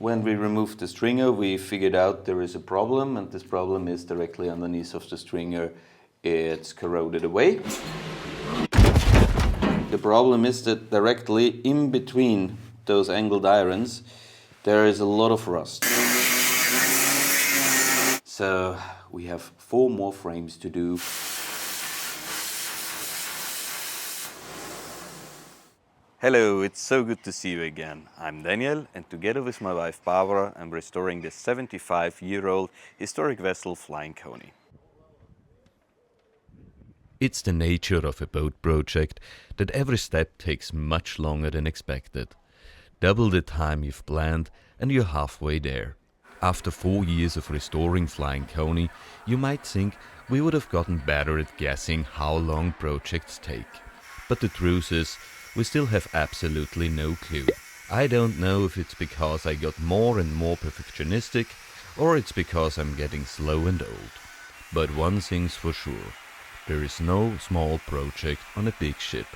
When we removed the stringer, we figured out there is a problem, and this problem is directly underneath of the stringer. It's corroded away. The problem is that directly in between those angled irons, there is a lot of rust. So we have 4 more frames to do. Hello, it's so good to see you again. I'm Daniel, and together with my wife Barbara, I'm restoring the 75-year-old historic vessel Flying Coney. It's the nature of a boat project that every step takes much longer than expected. Double the time you've planned and you're halfway there. After 4 years of restoring Flying Coney, you might think we would have gotten better at guessing how long projects take. But the truth is, we still have absolutely no clue. I don't know if it's because I got more and more perfectionistic, or it's because I'm getting slow and old. But one thing's for sure, there is no small project on a big ship.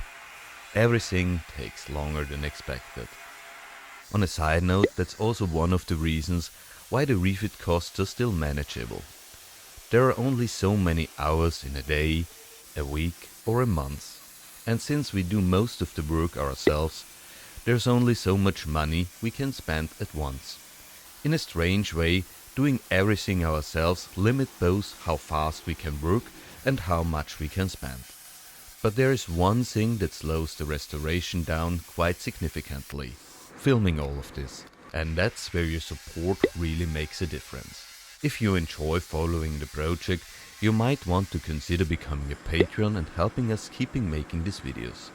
Everything takes longer than expected. On a side note, that's also one of the reasons why the refit costs are still manageable. There are only so many hours in a day, a week or a month. And since we do most of the work ourselves, there's only so much money we can spend at once. In a strange way, doing everything ourselves limits both how fast we can work and how much we can spend. But there is one thing that slows the restoration down quite significantly: filming all of this. And that's where your support really makes a difference. If you enjoy following the project, you might want to consider becoming a patron and helping us keeping making these videos.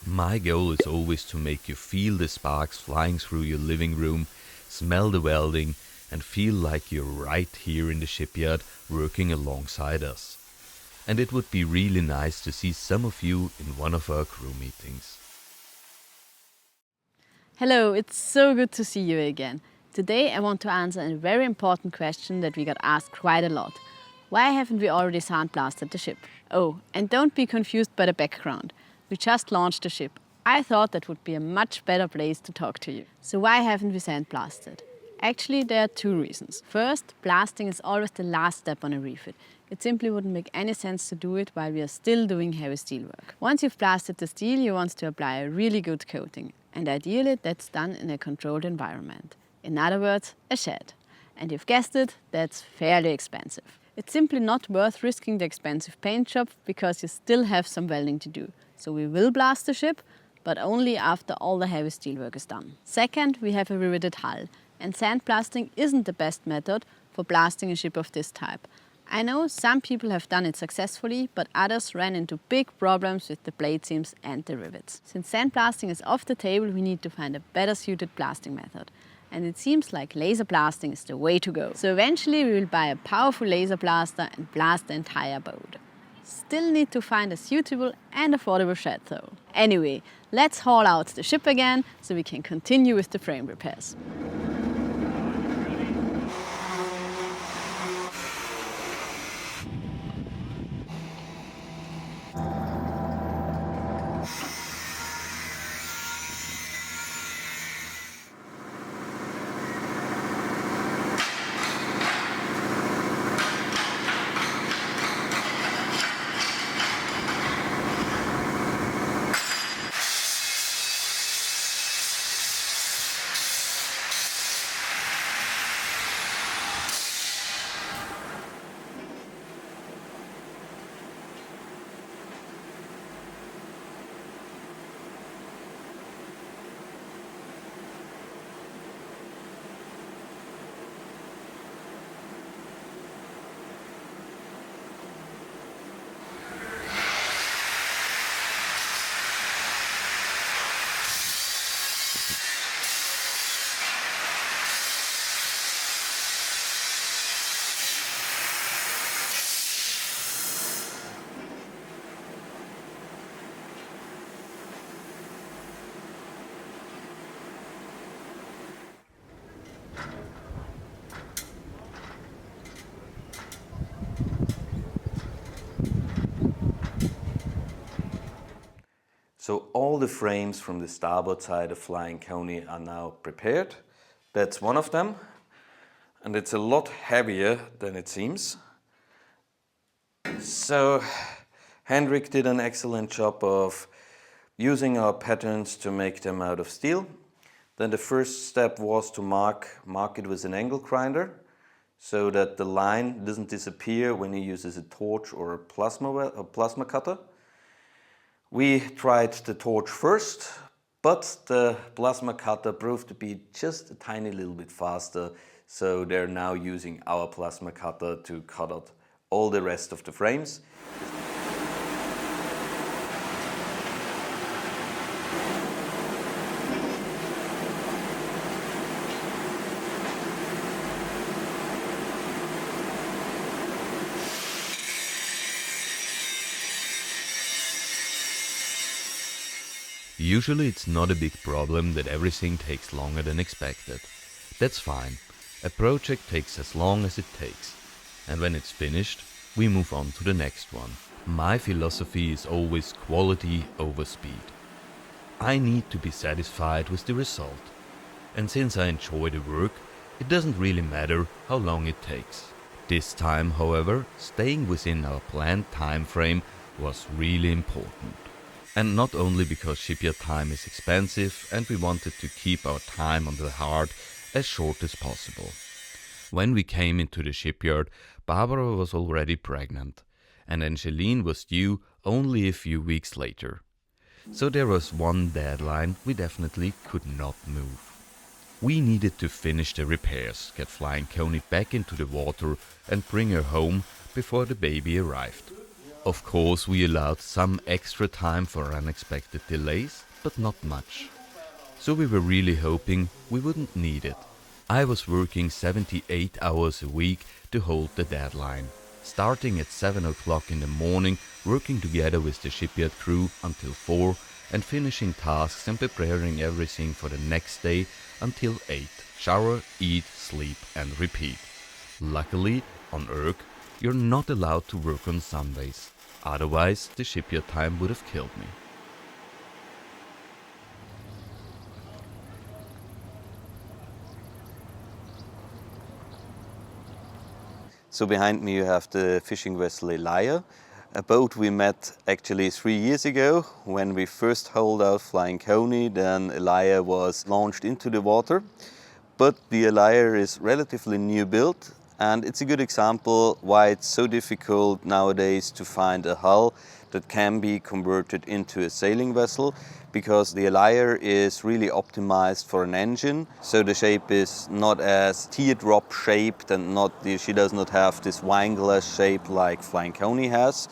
My goal is always to make you feel the sparks flying through your living room, smell the welding, and feel like you're right here in the shipyard working alongside us. And it would be really nice to see some of you in one of our crew meetings. Hello, it's so good to see you again. Today I want to answer a very important question that we got asked quite a lot. Why haven't we already sandblasted the ship? Oh, and don't be confused by the background. We just launched the ship. I thought that would be a much better place to talk to you. So why haven't we sandblasted? Actually, there are 2 reasons. First, blasting is always the last step on a refit. It simply wouldn't make any sense to do it while we are still doing heavy steel work. Once you've blasted the steel, you want to apply a really good coating. And ideally, that's done in a controlled environment. In other words, a shed. And you've guessed it, that's fairly expensive. It's simply not worth risking the expensive paint job because you still have some welding to do. So we will blast the ship, but only after all the heavy steel work is done. Second, we have a riveted hull, and sandblasting isn't the best method for blasting a ship of this type. I know some people have done it successfully, but others ran into big problems with the blade seams and the rivets. Since sandblasting is off the table, we need to find a better suited blasting method. And it seems like laser blasting is the way to go. So eventually we will buy a powerful laser blaster and blast the entire boat. Still need to find a suitable and affordable shed though. Anyway, let's haul out the ship again so we can continue with the frame repairs. So all the frames from the starboard side of Flying Coney are now prepared. That's one of them, and it's a lot heavier than it seems. So Hendrik did an excellent job of using our patterns to make them out of steel. Then the first step was to mark it with an angle grinder so that the line doesn't disappear when he uses a torch or a plasma cutter. We tried the torch first, but the plasma cutter proved to be just a tiny little bit faster, so they're now using our plasma cutter to cut out all the rest of the frames. Usually it's not a big problem that everything takes longer than expected. That's fine. A project takes as long as it takes. And when it's finished, we move on to the next one. My philosophy is always quality over speed. I need to be satisfied with the result. And since I enjoy the work, it doesn't really matter how long it takes. This time, however, staying within our planned time frame was really important. And not only because shipyard time is expensive and we wanted to keep our time on the yard as short as possible. When we came into the shipyard, Barbara was already pregnant and Angeline was due only a few weeks later. So there was one deadline we definitely could not move. We needed to finish the repairs, get Flying Coney back into the water and bring her home before the baby arrived. Of course, we allowed some extra time for unexpected delays, but not much. So we were really hoping we wouldn't need it. I was working 78 hours a week to hold the deadline, starting at 7 o'clock in the morning, working together with the shipyard crew until 4 and finishing tasks and preparing everything for the next day until 8. Shower, eat, sleep and repeat. Luckily, on Urk, you're not allowed to work on Sundays. Otherwise, the shipyard time would have killed me. So behind me you have the fishing vessel Elia, a boat we met actually 3 years ago when we first hauled out Flying Coney. Then Elia was launched into the water. But the Elia is relatively new built, and it's a good example why it's so difficult nowadays to find a hull that can be converted into a sailing vessel, because the Elia is really optimized for an engine. So the shape is not as teardrop shaped and she does not have this wine glass shape like Flying Coney has.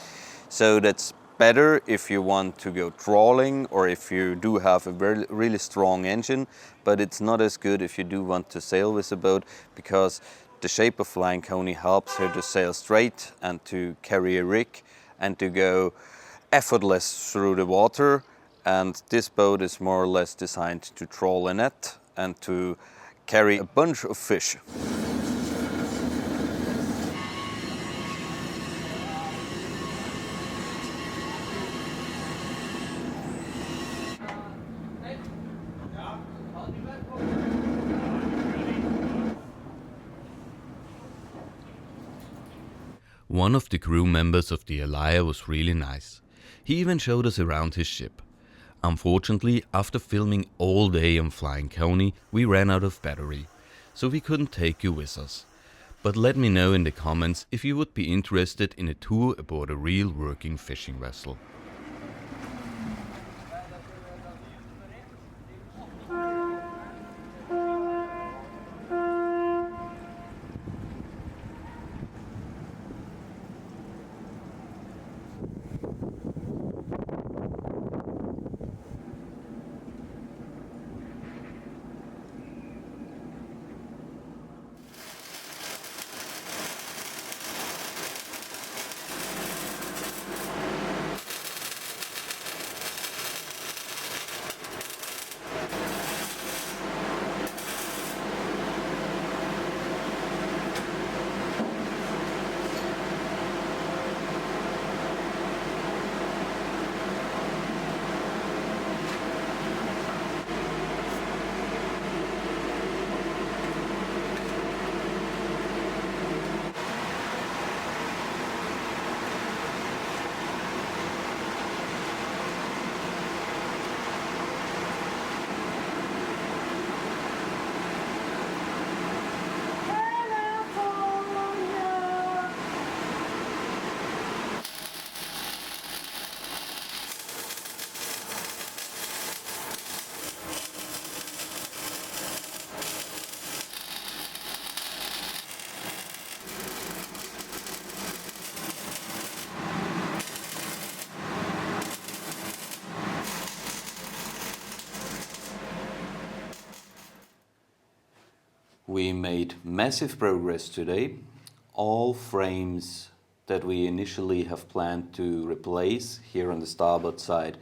So that's better if you want to go trawling or if you do have a really strong engine, but it's not as good if you do want to sail with a boat, because the shape of Flying Coney helps her to sail straight and to carry a rig and to go effortless through the water. And this boat is more or less designed to trawl a net and to carry a bunch of fish. One of the crew members of the Elia was really nice. He even showed us around his ship. Unfortunately, after filming all day on Flying Coney, we ran out of battery, so we couldn't take you with us. But let me know in the comments if you would be interested in a tour aboard a real working fishing vessel. We made massive progress today. All frames that we initially have planned to replace here on the starboard side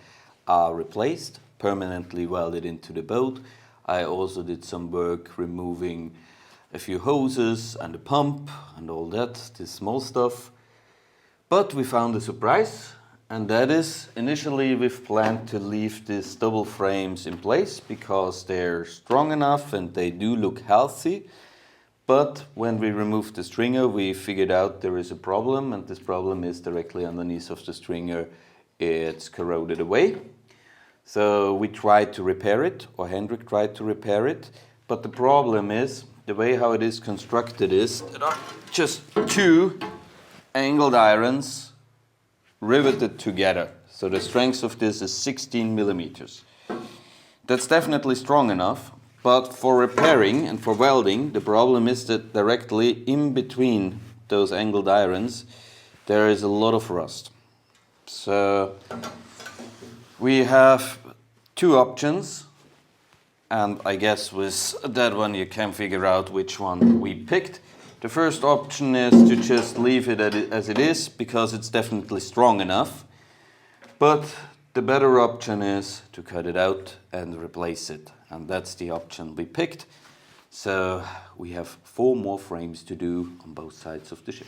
are replaced, permanently welded into the boat. I also did some work removing a few hoses and a pump and all that, this small stuff. But we found a surprise, and that is initially we've planned to leave these double frames in place because they're strong enough and they do look healthy. But when we removed the stringer, we figured out there is a problem, and this problem is directly underneath of the stringer. It's corroded away. So we tried to repair it, or Hendrik tried to repair it, but the problem is, the way how it is constructed is there are just two angled irons riveted together. So the strength of this is 16 millimeters. That's definitely strong enough, but for repairing and for welding, the problem is that directly in between those angled irons, there is a lot of rust. So we have two options, and I guess with that one you can figure out which one we picked. The first option is to just leave it as it is, because it's definitely strong enough. But the better option is to cut it out and replace it. And that's the option we picked. So we have 4 more frames to do on both sides of the ship.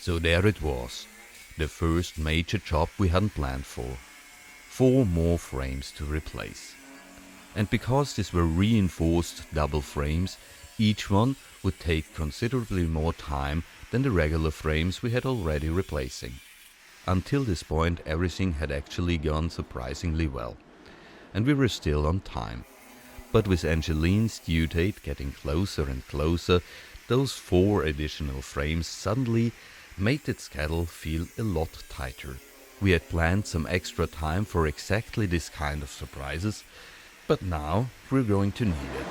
So there it was, the first major job we hadn't planned for. 4 more frames to replace. And because these were reinforced double frames, each one would take considerably more time than the regular frames we had already replacing. Until this point everything had actually gone surprisingly well, and we were still on time. But with Angeline's due date getting closer and closer, those 4 additional frames suddenly made that schedule feel a lot tighter. We had planned some extra time for exactly this kind of surprises, but now we're going to need it.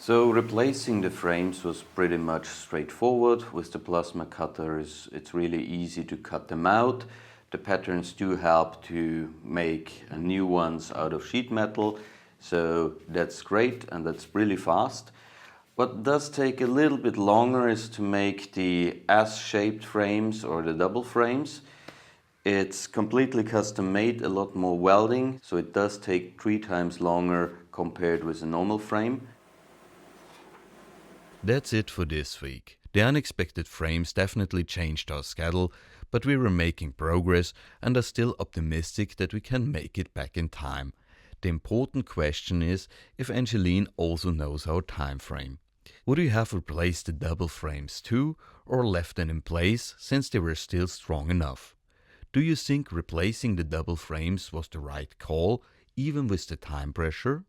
So replacing the frames was pretty much straightforward. With the plasma cutter, it's really easy to cut them out. The patterns do help to make new ones out of sheet metal, so that's great and that's really fast. What does take a little bit longer is to make the S-shaped frames or the double frames. It's completely custom made, a lot more welding, so it does take 3 times longer compared with a normal frame. That's it for this week. The unexpected frames definitely changed our schedule, but we were making progress and are still optimistic that we can make it back in time. The important question is if Angeline also knows our time frame. Would you have replaced the double frames too, or left them in place since they were still strong enough? Do you think replacing the double frames was the right call, even with the time pressure?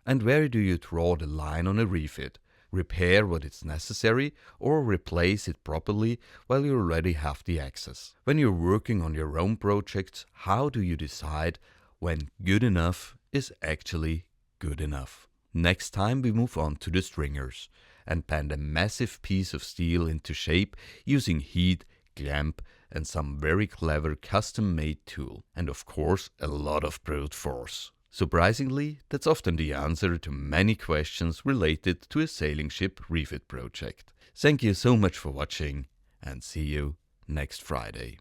And where do you draw the line on a refit? Repair what is necessary or replace it properly while you already have the access? When you're working on your own projects, how do you decide when good enough is actually good enough? Next time we move on to the stringers and bend a massive piece of steel into shape using heat, clamp and some very clever custom-made tool. And of course a lot of brute force. Surprisingly, that's often the answer to many questions related to a sailing ship refit project. Thank you so much for watching and see you next Friday.